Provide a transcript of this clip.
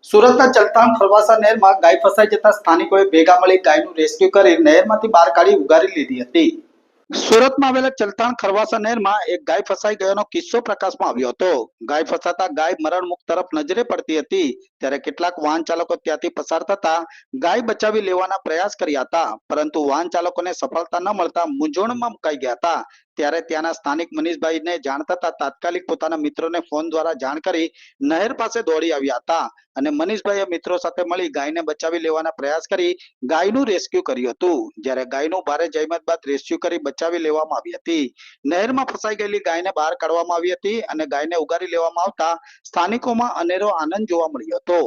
સુરતના ચલથાણ ખરવાસા નહેરમાં ગાય ફસાઈ જતા સ્થાનિકોએ ભેગા મળી ગાયનું રેસ્ક્યુ કરી નહેરમાંથી બહાર કાઢી ઉગારી લીધી હતી. સુરતમાં આવેલા ચલથાણ ખરવાસા નહેરમાં એક ગાય ફસાઈ ગયાનો કિસ્સો પ્રકાશમાં આવ્યો હતો. ગાય ફસાતા ગાય મરણ મુખ તરફ નજરે પડતી હતી ત્યારે કેટલાક વાહન ચાલકો ત્યાંથી પસાર થતા ગાય બચાવી લેવાના પ્રયાસ કર્યા હતા, પરંતુ વાહન ચાલકોને સફળતા ન મળતા મૂંઝવણમાં મુકાઈ ગયા હતા. ત્યારે ત્યાંના સ્થાનિક મનીષભાઈને જાણ થતા તાત્કાલિક પોતાના મિત્રોને ફોન દ્વારા જાણ કરી નહેર પાસે દોડી આવ્યા હતા અને મનીષભાઈએ મિત્રો સાથે મળી ગાયને બચાવી લેવાના પ્રયાસ કરી ગાયનું રેસ્ક્યુ કર્યું હતું. જ્યારે ગાયનું ભારે જહેમત બાદ રેસ્ક્યુ કરી બચાવી લેવામાં આવી હતી. નહેરમાં ફસાઈ ગયેલી ગાયને બહાર કાઢવામાં આવી હતી અને ગાયને ઉગારી લેવામાં આવતા સ્થાનિકોમાં અનેરો આનંદ જોવા મળ્યો હતો.